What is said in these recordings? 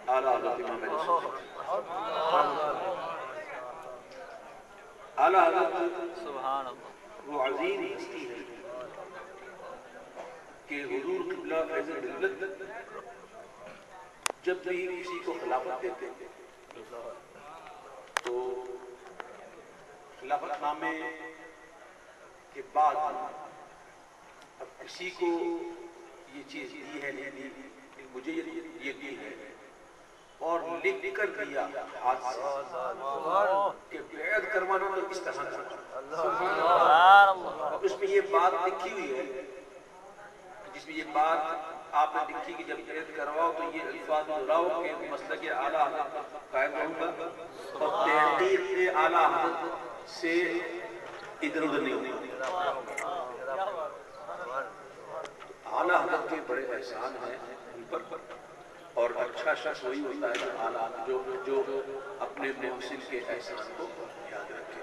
اعلیٰ حضرت امام علیہ السلام، اعلیٰ حضرت سبحان اللہ وہ عظیم ہستی ہے کہ حضور قبلہ فیض ملت جب بھی کسی کو خلافت دیتے تو خلافت نامے کے بعد اب کسی کو یہ چیز دی ہے نہیں دی، مجھے یہ دی ہے اور لکھ کر دیا ہاتھ سے کہ بیعت کروانا تو اس طرح سبحان اللہ اور اس میں یہ بات لکھی ہوئی ہے، جس میں یہ بات آپ نے لکھی کہ جب بیعت کرواؤ تو یہ الفاظ دہراؤ کہ مسلک اعلیٰ حضرت قائم رہوں گا اور تحقیق اعلیٰ حضرت سے ادھر ادھر نہیں ہوگا۔ اعلیٰ حضرت کے بڑے احسان ہیں ان پر، اور اچھا شخص وہی ہوتا ہے اعلیٰ جو اپنے محسن کے احسان کو یاد رکھے۔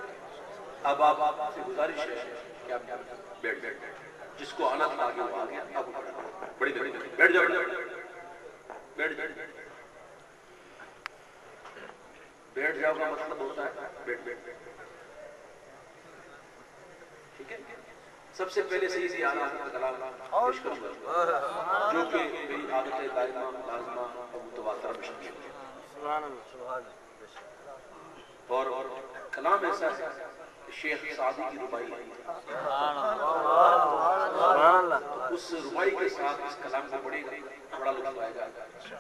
اب آپ سے گزارش ہے کہ آپ بیٹھ جس کو آنا تھا آگے وہ آ گیا، اب بڑی بیٹھ جاؤ بیٹھ جاؤ کا مطلب ہوتا ہے بیٹھ ٹھیک ہے۔ سب سے پہلے سیدی اعلیٰ حضرت کا کلام پیش کروں گا جو کہ میری عادت دائمہ لازمہ اور متواترہ میں شامل ہے، سبحان اللہ اور کلام ایسا ہے کہ شیخ سعدی کی ربائی ہے، سبحان اللہ تو اس ربائی کے ساتھ اس کلام کو پڑھے گا بڑا لطف آئے گا،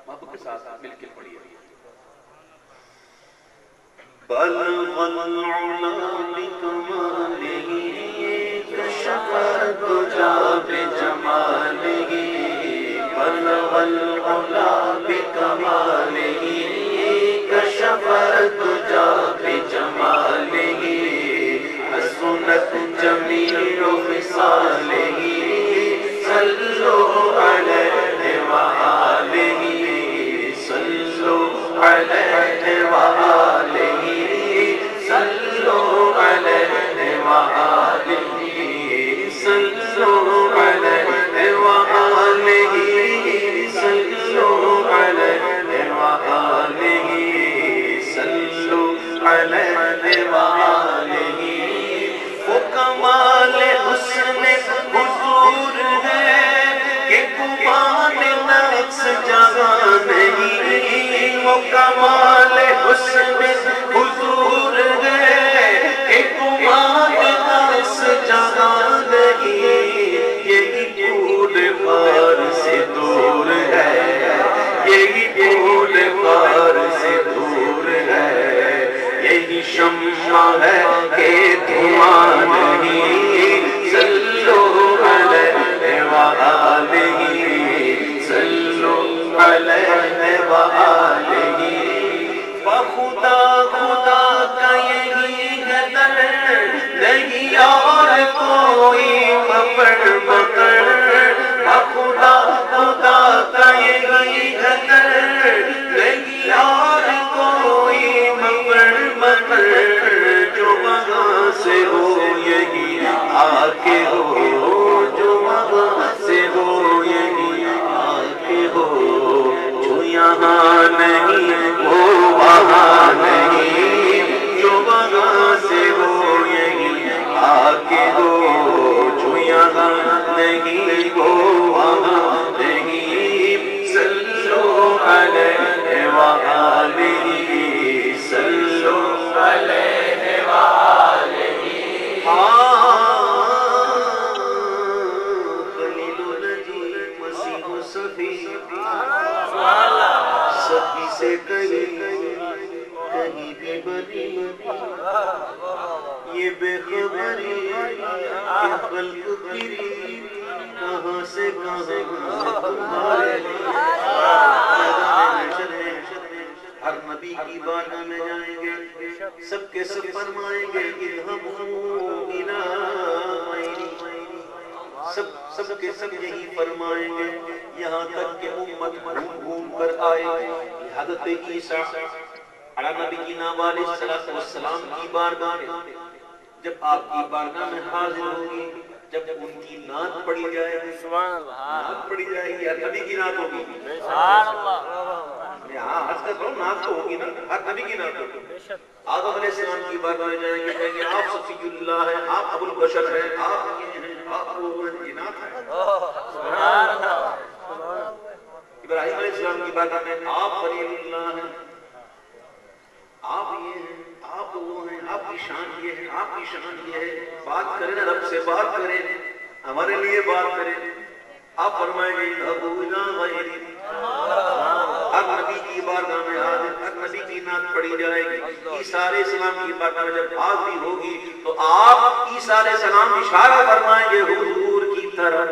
محبت کے ساتھ مل کے پڑھیے۔ بلغ العلا بکمالہ کشف الدجا بجمالہ، بلغ العلا بکمالہ کشف الدجا بجمالہ، حسنت جمیع خصالہ، صلوا علیہ وآلہ، صلوا علیہ وآلہ، صلوا علیہ وآلہ، صلوا علیہ وآلہ، صلوا علیہ وآلہ، صلوا علیہ وآلہ۔ وہ کمال حسن حضور ہے کہ گمان نقص جہاں نہیں، وہ کمال حسن حضور ہے کہ گمان نقص جہاں نہیں، یہی پھول خار سے دور ہے، یہی پھول خار سے دور ہے، یہی شمع ہے کہ دھواں نہیں، صلوا علیہ وآلہ، صلوا علیہ وآلہ۔ بخدا خدا کا یہی ہے در، نہیں اور کوئی مفر مقر، بخدا خدا کا یہی ہے در، نہیں اور کوئی مفر مقر، جو وہاں سے ہو یہی آ کے ہو، جو وہاں سے ہو یہی آ کے ہو، جو یہاں نہیں وہ وہاں نہیں، جو وہاں سے ہو یہی آ کے ہو، جو یہاں نہیں وہ وہاں نہیں، صلوا علیہ وآلہ، صلوا علیہ وآلہ۔ خلیل و نجی مسیح و صفی، سبھی سے کہیں بھی بری، یہ بے خبری یہ خلق گری، کہاں سے کہاں تمہارے لیے۔ ہر نبی کی بارگاہ میں جائیں گے، سب کے سب فرمائیں گے اذهبوا الی، سب کے سب یہی فرمائیں گے، یہاں تک کہ امت گھوم گھوم کر آئے گی حضرت عیسیٰ علی نبینا علیہ السلام کی بارگاہ میں۔ جب آپ کی بارگاہ میں حاضر ہوگی، جب ان کی نعت پڑھی جائے گی، سبحان اللہ نعت پڑھی جائے گی، ہر نبی کی نعت ہوگی، سبحان اللہ یہاں نعت تو ہوگی نا، ہر نبی کی نعت ہوگی. آدم علیہ السلام کی بارگاہ میں جائیں گے، کہیں گے آپ صفی اللہ ہیں، آپ ابو البشر ہیں، آپ یہ ہیں، آپ وہ ہیں، یہ نعت ہے. ابراہیم علیہ السلام کی بارگاہ میں آپ خلیل اللہ ہیں، آپ یہ ہیں، آپ وہ ہیں، آپ کی شان یہ ہے، آپ کی شان یہ ہے. بات کریں رب سے، بات کریں، ہمارے لیے بات کریں. آپ فرمائیں گے ابو الا غیری. ہر نبی کی بارگاہ میں حاضر، ہر نبی کی نعت پڑھی جائے گی. عیسیٰ علیہ السلام کی بارگاہ میں جب حاضری ہوگی تو آپ عیسیٰ علیہ السلام اشارہ فرمائیں گے حضور کی طرف،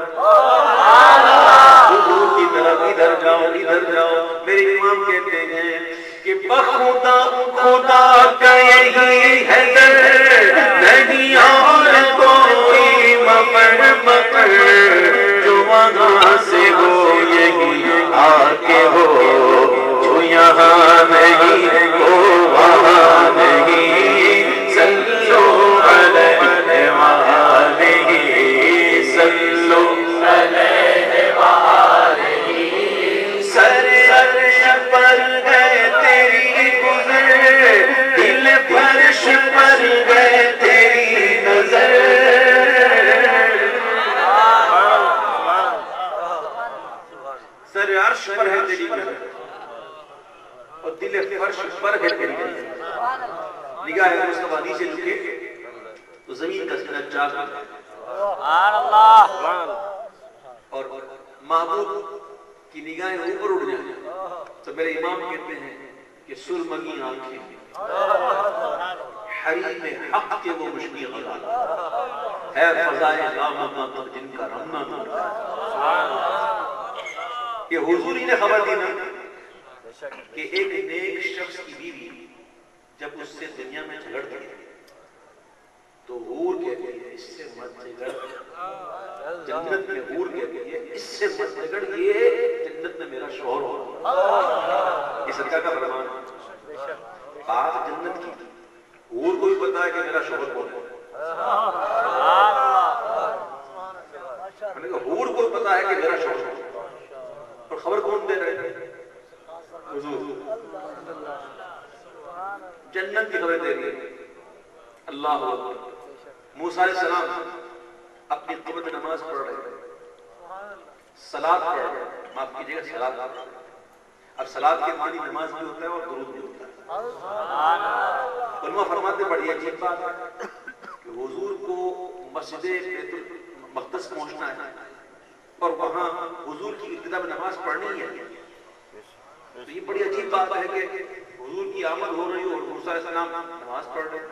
حضور کی طرف، ادھر جاؤ، ادھر جاؤ. میرے امام کہتے ہیں کہ بخدا خدا کا یہی ہے در، نہیں اور کوئی مفر مفر، جو وہاں سے ہو یہی آ کے ہو، جو یہاں نہیں وہ وہاں نہیں. صلو علیہ وآلہ، صلو علیہ وآلہ. سر عرش پر گئے تیری گزر، دل فرش پر گئے تیری نظر. سر عرش پر ہے تیری نظر اور دل فرش پر ہے تیری نظر. نگاہ مصطفیٰ سے جھکے تو زمین کا سینہ چاک ہو جائے اور محبوب کی نگاہیں اوپر اٹھ جائیں. تو میرے امام کہتے ہیں کہ سرمگی آنکھیں حریم حق کے وہ مشکی غزال ہے، فضائے لامہ پر جن کا رمنا نہ. یہ حضور ہی نے خبر دی نا کہ ایک نیک شخص کی بیوی جب اس سے دنیا میں جھگڑتی ہے تو حور کہتی ہے اس سے مت جھگڑ. جنت میں حور کہتی ہے اس سے مت جھگڑ، یہ جنت میں میرا شوہر ہو. یہ صدقہ کا فرمان ہے. بات جنت کی، حور کو بھی پتا ہے کہ میرا شوہر کون ہے. حور کو بھی پتا ہے کہ میرا شوہر ہے، اور خبر کون دے رہے ہیں؟ حضور. جنت کی خبر دے رہی ہے. اللہ اکبر. موسیٰ علیہ السلام اپنی قبر میں نماز پڑھ رہے ہیں، صلاۃ پڑھ رہے ہیں. معاف کیجیے گا، صلاۃ. اب صلاۃ کے معنی نماز بھی ہوتا ہے اور درود بھی ہوتا ہے. علماء فرماتے بڑی عجیب بات ہے کہ حضور کو مسجد بیت المقدس پہنچنا ہے اور وہاں حضور کی ابتدا میں نماز پڑھنی ہے. تو یہ بڑی عجیب بات ہے کہ حضور کی آمد ہو رہی ہو اور موسیٰ علیہ السلام نماز پڑھ رہے ہیں.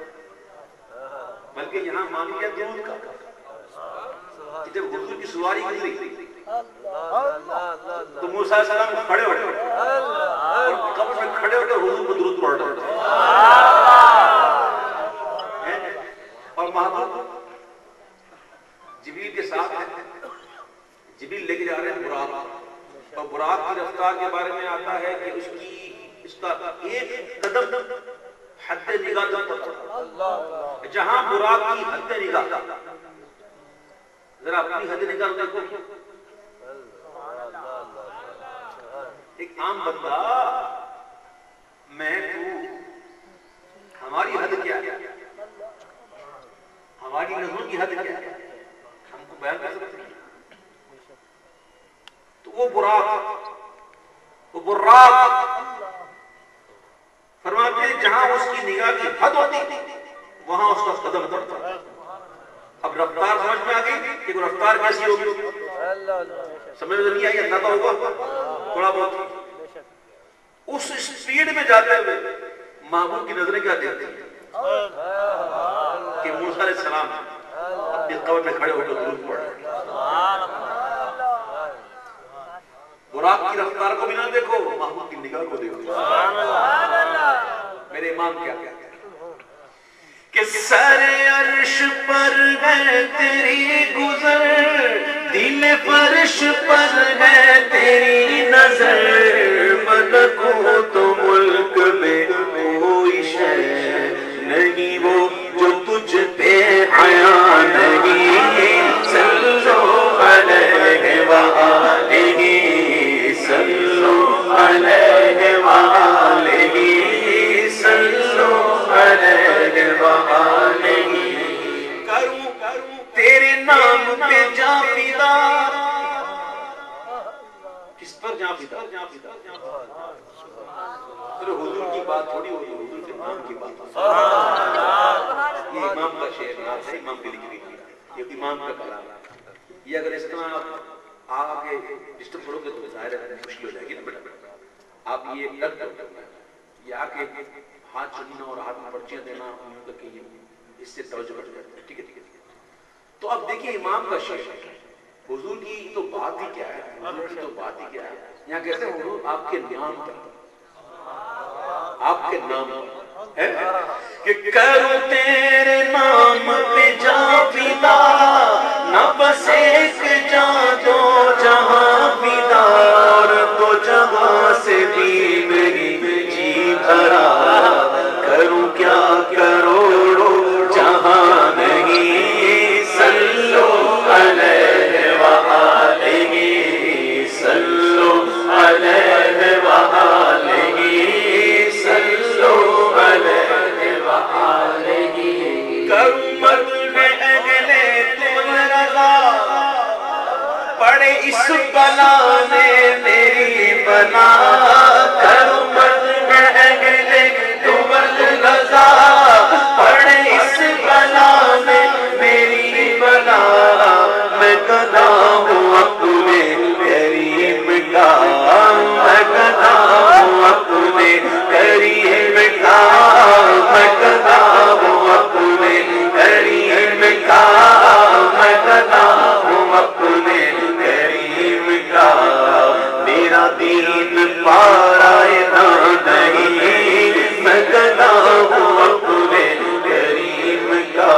بلکہ یہاں مانگیا درود کا کہ جب حضور کی سواری گزری تو موسیٰ علیہ السلام کھڑے ہو گئے اور قبر میں کھڑے ہو کر حضور کو درود پڑھ رہے تھے. اور محبوب جبریل کے ساتھ ہیں. جبریل لے کے جا رہے ہیں براق، اور براق کی رفتار کے بارے میں آتا ہے کہ اس کا ایک قدم حد نگاہ تک پڑتا. جہاں براق کی حد نگاہ، ذرا اپنی حد نگاہ دیکھو. ایک عام بندہ میں تو، ہماری حد کیا ہے؟ ہماری نظروں کی حد کیا ہے؟ ہم کو بیان کر سکتے ہیں؟ تو وہ براق فرماتے ہیں جہاں اس کی نگاہ کی حد ہوتی وہاں اس کا قدم پڑتا. اب رفتار سمجھ میں آ گئی کہ وہ رفتار کیسی ہوگی؟ سمجھ میں نہیں آئی؟ اندازہ ہوگا تھوڑا بہت. اس سپیڈ میں جاتے ہوئے محبوب کی نظریں کیا دیکھتی ہیں کہ موسیٰ علیہ السلام اپنی قبر میں کھڑے ہو کر درود پڑھ رہے ہیں. براق کی رفتار کو بھی نہ دیکھو، محبوب کی نگاہ کو دیکھو. میرے امام کیا کہتے ہیں کہ سر عرش پر ہے تیری گزر، دل فرش پر ہے تیری نظر. ملکوت ملک میں کوئی شے نہیں وہ جو تجھ پہ عیاں نہیں. صلو علیہ وآلہ، صلو علیہ وآلہ. حضور کی بات تھوڑی ہوئی، حضور کے نام کی بات. یہ امام کا شعر نام ہے، امام کی لکھی ہوئی، یہ امام کا کلام ہے. یہ اگر اس طرح آگے ڈسٹرب کرو گے تو ظاہر ہے مشکل ہو جائے گی نا بیٹا. آپ یہ کر دو، یہ آ کے ہاتھ چننا اور ہاتھ میں پرچیاں دینا کہ اس سے توجہ بڑھ جاتی ہے. ٹھیک ہے ٹھیک ہے. تو اب دیکھیں امام کا شعر، حضور کی تو بات ہی کیا ہے، حضور کی تو بات ہی کیا ہے. یہاں کہتے ہیں حضور آپ کے نام پر، آپ کے نام ہے کہ کروں تیرے نام پہ جا فدا، نہ بس ایک جان دو جہاں فدا، اور دو جہاں سے بھی میری جی بھرا. کروں کیا کروڑوں جہاں نہیں، صلو علیہ وآلہ، صلو علیہ وآلہ، صلو علیہ وآلہ. کروں مدح اگلے تم رضا، پڑے اس بلا نے میری بلا. کروں مدح اگلے تم رضا، پڑے اس بلا نے میری بلا. میں گدا ہوں اپنے کریم کا، میں گدا ہوں اپنے کریم کا، میں گدا ہوں اپنے کریم کا، میں گدا ہوں اپنے کریم کا. میرا دین پارائے نہ نہیں، میں گدا ہوں اپنے کریم کا.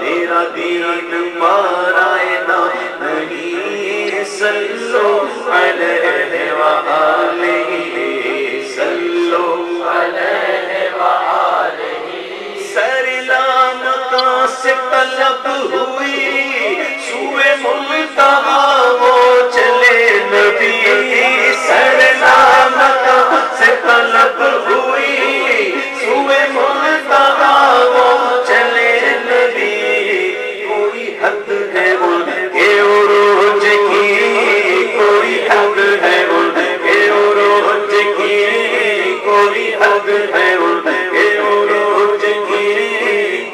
میرا دین پارائے نہ نہیں، صلو علیہ وآلہ، صلو علیہ وآلہ. سرلامتا سے طلب ہوئی سوئے منتہا وہ چلے نبی. سرلامتا سے طلب ہوئی سوئے منتہا وہ چلے نبی. کوئی حد ہے ان کے عروج کی، کوئی حد ہے ان کے عروج کی، کوئی حد ہے ان کے عروج کی،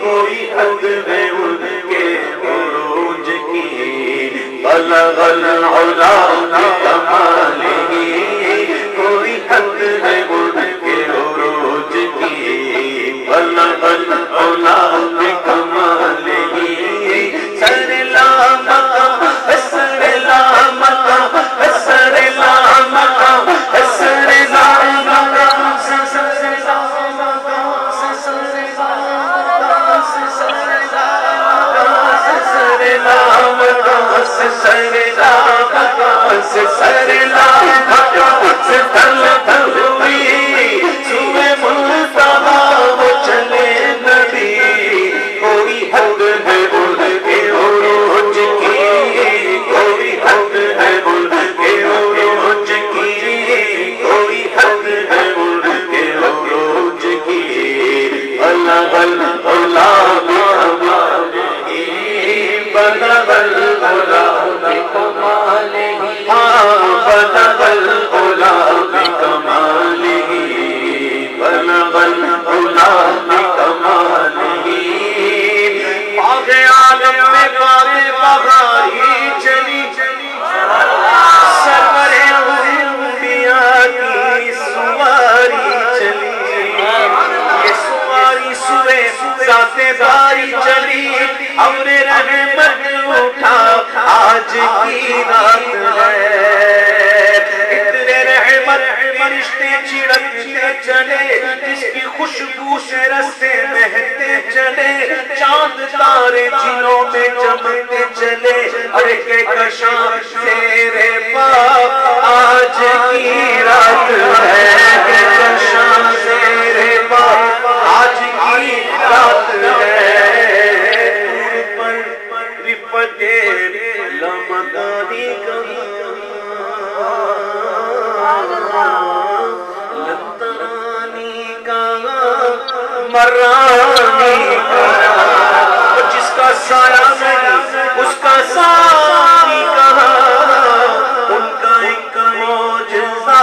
کوئی حد ہے ان کے عروج کی. بلغ العلا بکمالہ، کوئی حد ہے ان کے عروج کی. بلغ العلا بکمالہ. سرلامتا سرلامتا سرلامتا سرلامتا سرلامتا ہوئی سوئے منتہا وہ چلے نبی. کوئی حد ہے ان کے عروج کی، کوئی حد ہے ان کے عروج کی، کوئی حد ہے ان کے عروج کی. بلغ العلا بکمالہ، بلغ العلا بکمالہ، بلغ العلا بکمالہ، بلغ العلا بکمالہ. باغ عالم میں باد بہاری چلی، سرور انبیاء کی سواری چلی. یہ سواری سوئے ذات باری چلی، امر رحمت اٹھا آج کی رات ہے. اتنے رحمت فرشتے چھڑکتے چلے، جس کی خوشبو سے رستے بہتے چلے. چاند تارے جنوں میں چمکتے چلے، ارے کہ کشاں تیرے پاک آج کی رات ہے، کہ کشاں تیرے پاک آج کی رات ہے. رفت لمدانی لتانی کا مرانی کا، جس کا سایہ نہیں اس کا سانی کہا. ان کا ایک معجزہ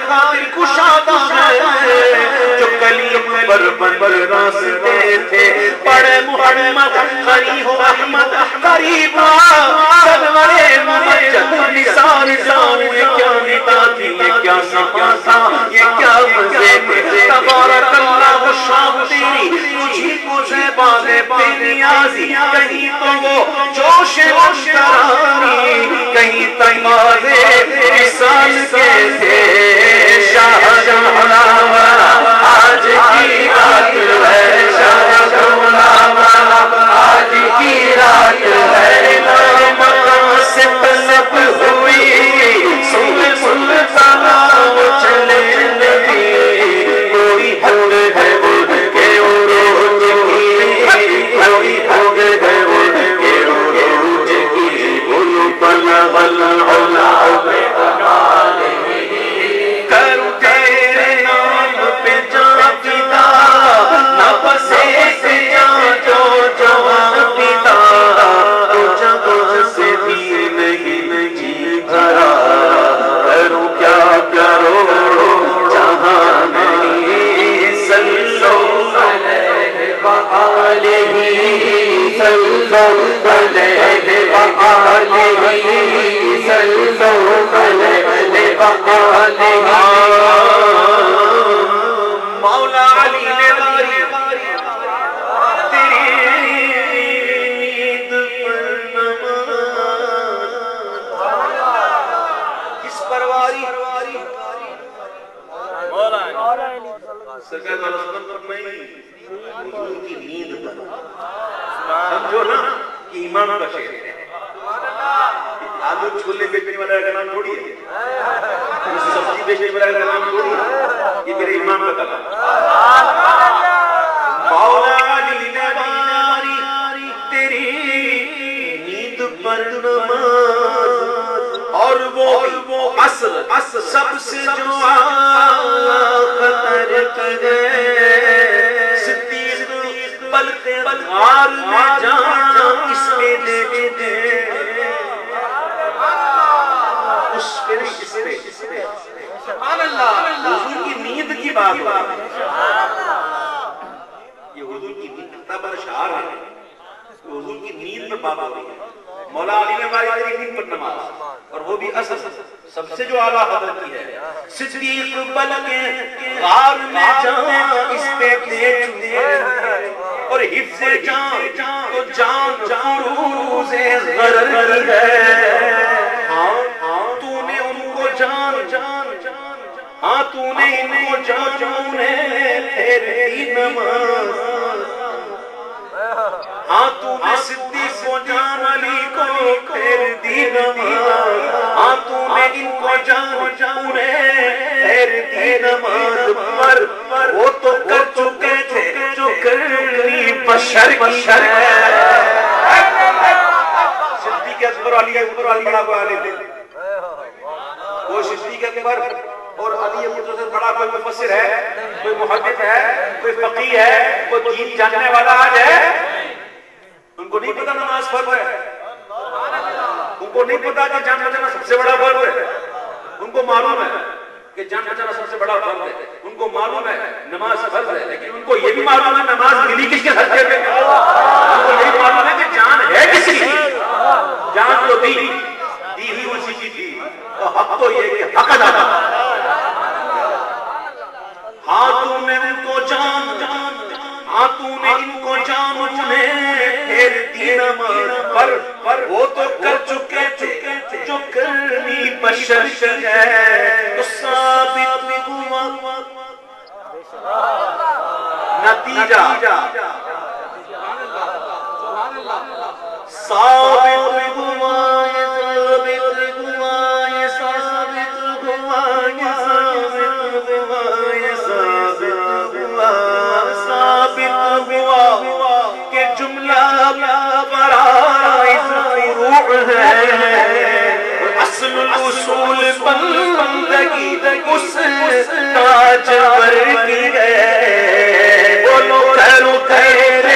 قادر کشادہ ہے جو کلیم پر راستے تھے پڑھے محمد قریب احمد قریب سرور ممجد نثار یہ کیا ندا تھی یہ کیا سفا تھا یہ کیا مزے تھے تبارک اللہ شام تیری تجھی کو زیبان بے نیازی کہیں تو وہ جوش ترانی کہیں تمازے مثال کے تھے شاہ جہاں آج کی رات ہے شاہ جہاں آج کی رات ہے مکان سے طلب ہوئی سن سلطان چلے نہیں کوئی حد ہے ان کے عروج کی کوئی حد ہے ان کے عروج کی ان بلغ العلا کرو تیرے نام پہ جا پیدا نہ بسے سے جا جو جوان پیدا تو جہاں سے بھی نہیں جی بھرا کرو کیا کرو جہاں نہیں صلو علیہ وآلہ صلو علیہ وآلہ صلو علیہ وآلہ مولا علی نے باری تیری نیند پر نماز کس پرواری سرکار علیہ وسلم فرمائی حضور کی نیند پر سمجھو نا کہ ایمان کا شعر ہے آلو چھولے بیچنے والا کا نام تھوڑی ہے سبزی بیچنے والا کا نام تھوڑی ہے یہ میرے ایمان کا کلام مولا علی نے باری تیری نیند پر نماز اور وہ اصل سب سے جو خطر کرے صدیق بلکہ غار میں جان اس میں لے دے اس پہ سبحان اللہ حضور کی نیند کی بات ہو یہ حضور کی نیند کتنا بڑا شعار ہے حضور کی نیند پر بات ہو رہی ہے مولا علی نے باری تیری نیند پر نماز اور وہ بھی اصل سب سے جو اعلیٰ حضرت کی ہے صدیق بلکہ غار میں جان اس پہ دے چکے اور حفظ جان تو جان فروز غرر ہے تو نے ان کو ہاں تو نے ان کو جانونے تیری نماز ہاں تو نے صدیق کو جان علی کو پھر دی نماز ہاں تو نے ان کو جانونے پھر دی نماز پر وہ تو کر چکے تھے جو کرنی بشر ہے صدیق اکبر علی بڑا عالم وہ صدیق اکبر اور علی ابو سے بڑا کوئی مفسر ہے کوئی محدث ہے کوئی فقیہ ہے کوئی دین جاننے والا آج ہے ان کو نہیں پتا نماز فرض ہے ان کو نہیں پتا کہ جان بچانا سب سے بڑا فرض ہے ان کو معلوم ہے کہ جان بچانا سب سے بڑا فرض ہے ان کو معلوم ہے نماز فرض ہے لیکن ان کو یہ بھی معلوم ہے نماز ملی کس کے سجدے پہ ان کو یہ بھی معلوم ہے کہ جان ہے کس کی جان تو دی ہوئی اسی کی تھی اور حق تو یہ کہ حق ادا ہاں تو نے ان کو جان ہاں تو نے ان کو جان انہیں پھر دی نماز پر وہ تو کر چکے تھے جو کرنی بشر ہے تو ثابت ہوا نتیجہ ثابت ہوا کہ جملہ فرائض فروع ہے اصل الاصول بندگی اس تاج پر کی ہے بولو کرو تیرے